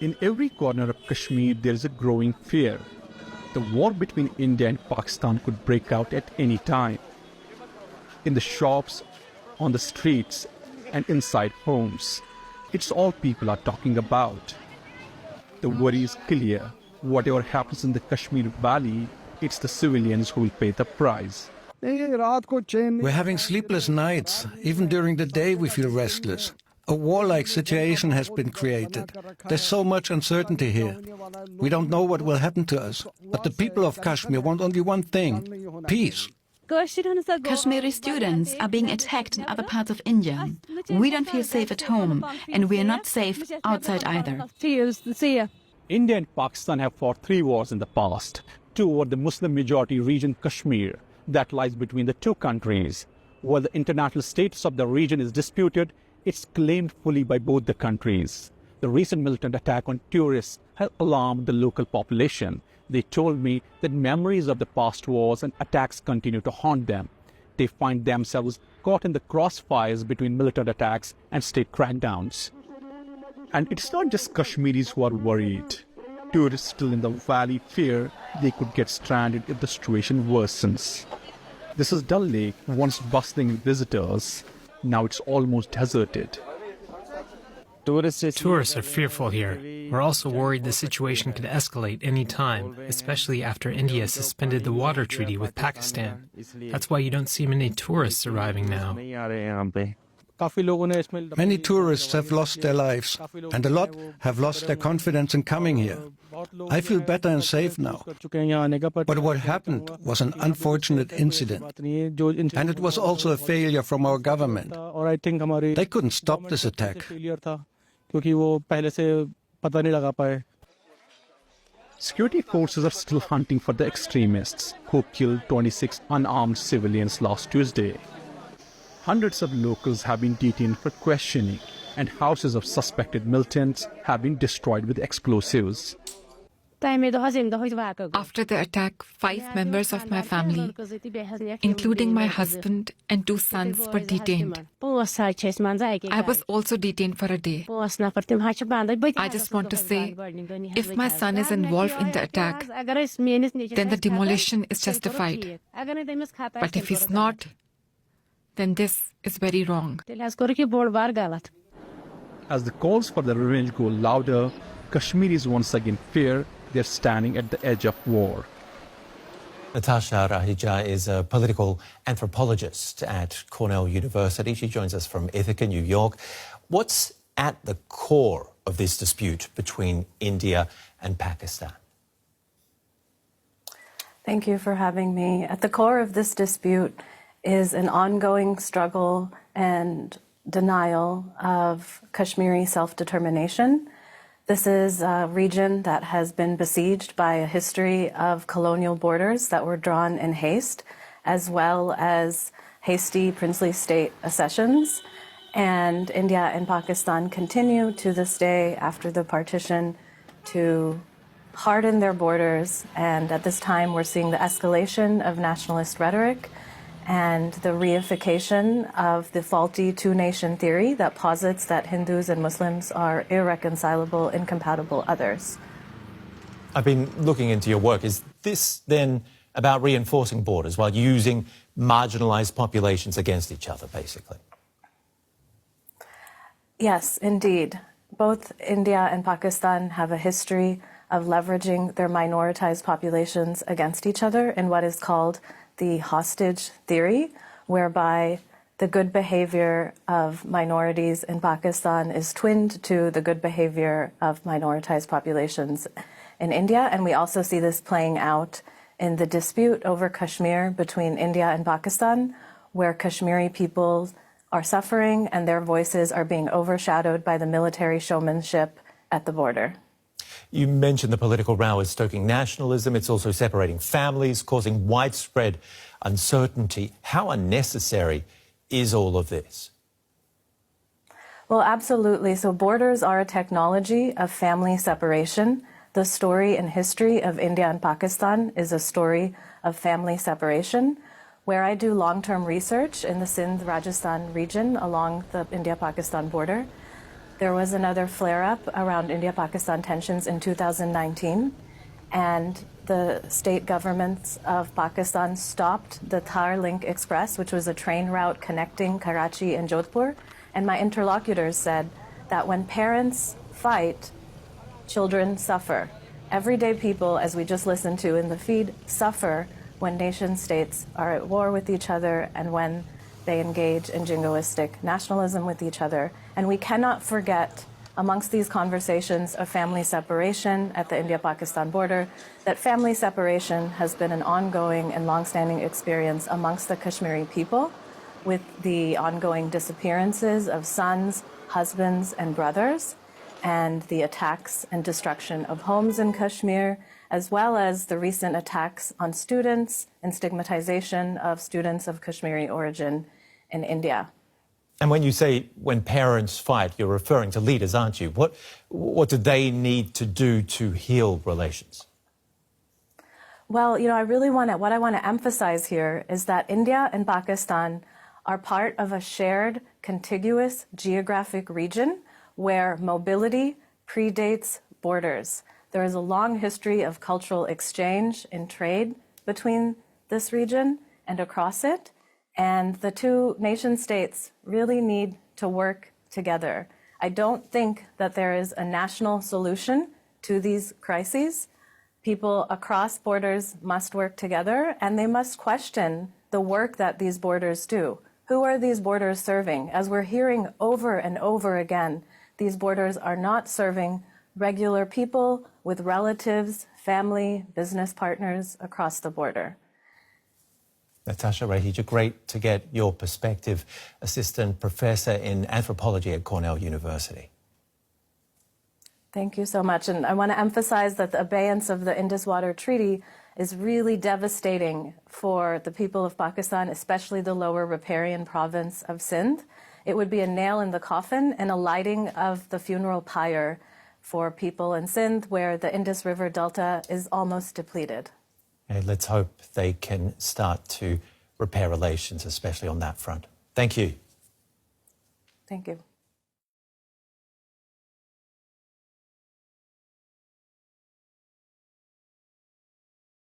In every corner of Kashmir, there is a growing fear. The war between India and Pakistan could break out at any time. In the shops, on the streets, and inside homes, it's all people are talking about. The worry is clear. Whatever happens in the Kashmir Valley, it's the civilians who will pay the price. We're having sleepless nights. Even during the day we feel restless. A warlike situation has been created. There's so much uncertainty here. We don't know what will happen to us. But the people of Kashmir want only one thing: peace. Kashmiri students are being attacked in other parts of India. We don't feel safe at home, and we are not safe outside either. India and Pakistan have fought 3 wars in the past. 2 over the Muslim-majority region Kashmir that lies between the 2 countries. While the international status of the region is disputed, it's claimed fully by both the countries. The recent militant attack on tourists has alarmed the local population. They told me that memories of the past wars and attacks continue to haunt them. They find themselves caught in the crossfires between militant attacks and state crackdowns. And it's not just Kashmiris who are worried. Tourists still in the valley fear they could get stranded if the situation worsens. This is Dal Lake, once bustling with visitors. Now it's almost deserted. Tourists are fearful here. We're also worried the situation could escalate any time, especially after India suspended the water treaty with Pakistan. That's why you don't see many tourists arriving now. Many tourists have lost their lives, and a lot have lost their confidence in coming here. I feel better and safe now. But what happened was an unfortunate incident, and it was also a failure from our government. They couldn't stop this attack. Security forces are still hunting for the extremists who killed 26 unarmed civilians last Tuesday. Hundreds of locals have been detained for questioning, and houses of suspected militants have been destroyed with explosives. After the attack, 5 members of my family, including my husband and 2 sons, were detained. I was also detained for a day. I just want to say, if my son is involved in the attack, then the demolition is justified. But if he's not, then this is very wrong. As the calls for the revenge go louder, Kashmiris once again fear they're standing at the edge of war. Natasha Rahija is a political anthropologist at Cornell University. She joins us from Ithaca, New York. What's at the core of this dispute between India and Pakistan? Thank you for having me. At the core of this dispute is an ongoing struggle and denial of Kashmiri self-determination. This is a region that has been besieged by a history of colonial borders that were drawn in haste, as well as hasty princely state accessions. And India and Pakistan continue to this day, after the partition, to harden their borders. And at this time, we're seeing the escalation of nationalist rhetoric and the reification of the faulty two-nation theory that posits that Hindus and Muslims are irreconcilable, incompatible others. I've been looking into your work. Is this then about reinforcing borders while using marginalized populations against each other, basically? Yes, indeed. Both India and Pakistan have a history of leveraging their minoritized populations against each other in what is called the hostage theory, whereby the good behavior of minorities in Pakistan is twinned to the good behavior of minoritized populations in India. And we also see this playing out in the dispute over Kashmir between India and Pakistan, where Kashmiri people are suffering and their voices are being overshadowed by the military showmanship at the border. You mentioned the political row is stoking nationalism. It's also separating families, causing widespread uncertainty. How unnecessary is all of this? Well, absolutely. So borders are a technology of family separation. The story and history of India and Pakistan is a story of family separation. Where I do long-term research in the Sindh-Rajasthan region along the India-Pakistan border, There was another flare-up around India-Pakistan tensions in 2019, and the state governments of Pakistan stopped the Thar Link Express, which was a train route connecting Karachi and Jodhpur. And my interlocutors said that when parents fight, children suffer. Everyday people, as we just listened to in the feed, suffer when nation states are at war with each other and when they engage in jingoistic nationalism with each other. And we cannot forget, amongst these conversations of family separation at the India-Pakistan border, that family separation has been an ongoing and longstanding experience amongst the Kashmiri people, with the ongoing disappearances of sons, husbands, and brothers, and the attacks and destruction of homes in Kashmir, as well as the recent attacks on students and stigmatization of students of Kashmiri origin in India. And when you say when parents fight, you're referring to leaders, aren't you? What do they need to do to heal relations? Well, what I want to emphasize here is that India and Pakistan are part of a shared, contiguous geographic region where mobility predates borders. There is a long history of cultural exchange and trade between this region and across it. And the two nation states really need to work together. I don't think that there is a national solution to these crises. People across borders must work together, and they must question the work that these borders do. Who are these borders serving? As we're hearing over and over again, these borders are not serving regular people with relatives, family, business partners across the border. Natasha Rahija, great to get your perspective, Assistant Professor in Anthropology at Cornell University. Thank you so much. And I want to emphasize that the abeyance of the Indus Water Treaty is really devastating for the people of Pakistan, especially the lower riparian province of Sindh. It would be a nail in the coffin and a lighting of the funeral pyre for people in Sindh, where the Indus River Delta is almost depleted. And let's hope they can start to repair relations, especially on that front. Thank you. Thank you.